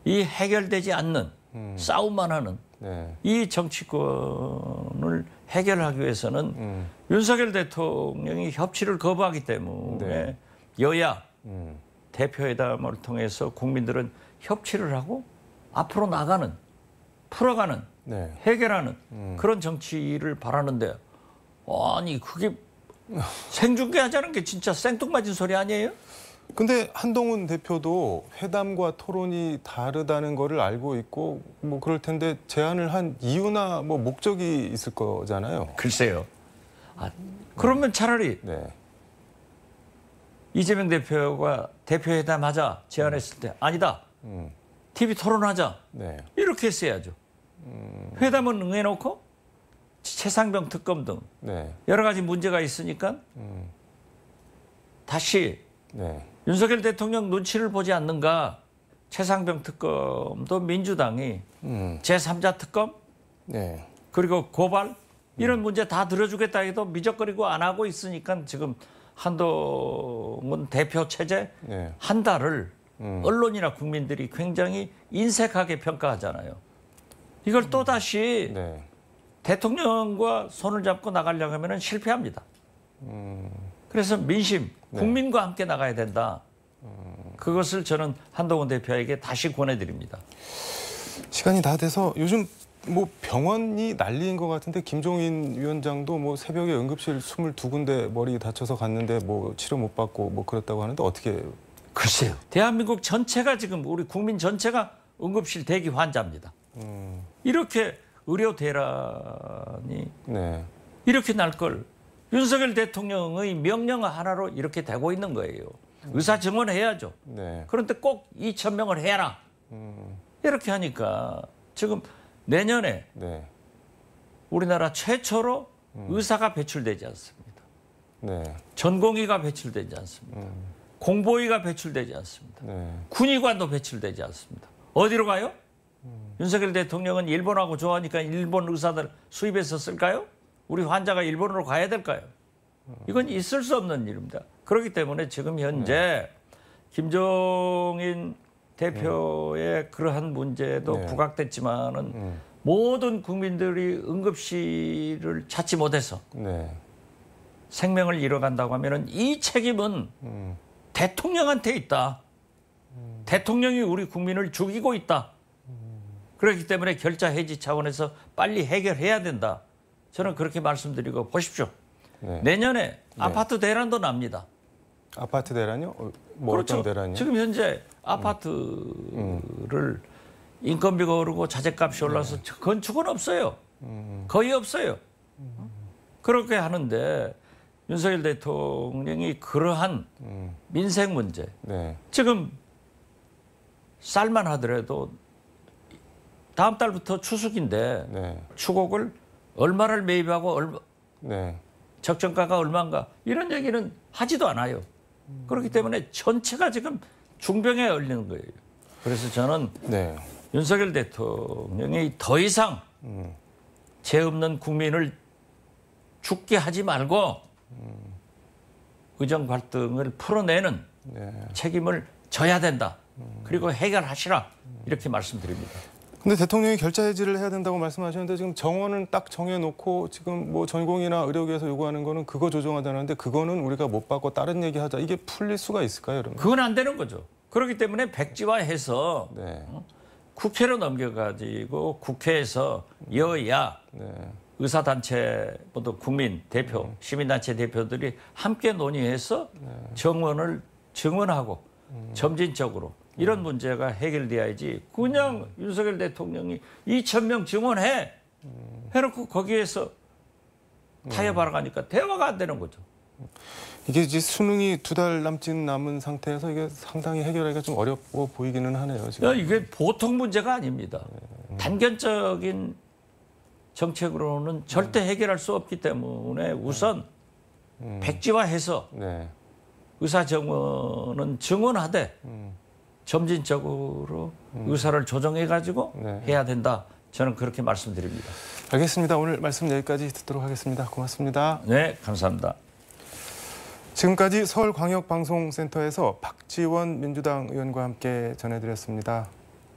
이 해결되지 않는 싸움만 하는 네. 이 정치권을 해결하기 위해서는 윤석열 대통령이 협치를 거부하기 때문에 네. 여야 대표회담을 통해서 국민들은 협치를 하고 앞으로 나가는 풀어가는 네. 해결하는 그런 정치를 바라는데 아니 그게 생중계하자는 게 진짜 생뚱맞은 소리 아니에요? 근데 한동훈 대표도 회담과 토론이 다르다는 거를 알고 있고 뭐 그럴 텐데 제안을 한 이유나 뭐 목적이 있을 거잖아요. 글쎄요. 그러면 차라리 네. 이재명 대표가 대표회담 하자 제안했을 때 아니다. TV 토론하자. 네. 이렇게 했어야죠. 회담은 응해놓고 최상병 특검 등 네. 여러 가지 문제가 있으니까 다시 네. 윤석열 대통령 눈치를 보지 않는가. 최상병 특검도 민주당이 제3자 특검 네. 그리고 고발 이런 문제 다 들어주겠다 해도 미적거리고 안 하고 있으니까 지금 한동훈 대표 체제 네. 한 달을 언론이나 국민들이 굉장히 인색하게 평가하잖아요. 이걸 또다시 네. 대통령과 손을 잡고 나가려고 하면 실패합니다. 그래서 민심, 국민과 함께 나가야 된다. 그것을 저는 한동훈 대표에게 다시 권해드립니다. 시간이 다 돼서 요즘 뭐 병원이 난리인 것 같은데 김종인 위원장도 뭐 새벽에 응급실 22군데 머리 다쳐서 갔는데 뭐 치료 못 받고 뭐 그렇다고 하는데 어떻게? 글쎄요. 대한민국 전체가 지금 우리 국민 전체가 응급실 대기 환자입니다. 이렇게 의료 대란이 네. 이렇게 날 걸 윤석열 대통령의 명령 하나로 이렇게 되고 있는 거예요. 의사 증원해야죠. 네. 그런데 꼭 2,000명을 해라. 이렇게 하니까 지금 내년에 네. 우리나라 최초로 의사가 배출되지 않습니다. 네. 전공의가 배출되지 않습니다. 공보의가 배출되지 않습니다. 네. 군의관도 배출되지 않습니다. 어디로 가요? 윤석열 대통령은 일본하고 좋아하니까 일본 의사들 수입해서 쓸까요? 우리 환자가 일본으로 가야 될까요? 이건 있을 수 없는 일입니다. 그렇기 때문에 지금 현재 김종인 대표의 그러한 문제도 네. 부각됐지만은 모든 국민들이 응급실을 찾지 못해서 네. 생명을 잃어간다고 하면은 이 책임은 대통령한테 있다. 대통령이 우리 국민을 죽이고 있다. 그렇기 때문에 결자 해지 차원에서 빨리 해결해야 된다. 저는 그렇게 말씀드리고 보십시오. 네. 내년에 아파트 대란도 납니다. 아파트 대란요? 뭐 그렇죠. 어떤 대란이요? 지금 현재 아파트를 인건비가 오르고 자재값이 올라서 건축은 없어요. 거의 없어요. 그렇게 하는데 윤석열 대통령이 그러한 민생 문제, 네. 지금 쌀만 하더라도 다음 달부터 추석인데 네. 추곡을 얼마를 매입하고 네. 적정가가 얼마인가 이런 얘기는 하지도 않아요. 그렇기 때문에 전체가 지금 중병에 걸리는 거예요. 그래서 저는 네. 윤석열 대통령이 더 이상 죄 없는 국민을 죽게 하지 말고 의정 갈등을 풀어내는 네. 책임을 져야 된다. 그리고 해결하시라 이렇게 말씀드립니다. 근데 대통령이 결자 해지를 해야 된다고 말씀하셨는데 지금 정원은 딱 정해놓고 지금 뭐 전공이나 의료계에서 요구하는 거는 그거 조정하자는데 그거는 우리가 못 받고 다른 얘기하자. 이게 풀릴 수가 있을까요, 여러분? 그건 안 되는 거죠. 그렇기 때문에 백지화해서 네. 국회로 넘겨가지고 국회에서 여야 네. 의사단체 모두 국민 대표, 시민단체 대표들이 함께 논의해서 정원을 증원하고 점진적으로 이런 문제가 해결돼야지 그냥 윤석열 대통령이 2,000명 증원해 해놓고 거기에서 타협하러 가니까 대화가 안 되는 거죠. 이게 이제 수능이 2달 남은 상태에서 이게 상당히 해결하기가 좀 어려워 보이기는 하네요. 지금. 이게 보통 문제가 아닙니다. 단견적인 정책으로는 절대 해결할 수 없기 때문에 우선 백지화해서 네. 의사 정원은 증원하되 점진적으로 의사를 조정해가지고 네. 해야 된다. 저는 그렇게 말씀드립니다. 알겠습니다. 오늘 말씀 여기까지 듣도록 하겠습니다. 고맙습니다. 네, 감사합니다. 지금까지 서울광역방송센터에서 박지원 민주당 의원과 함께 전해드렸습니다.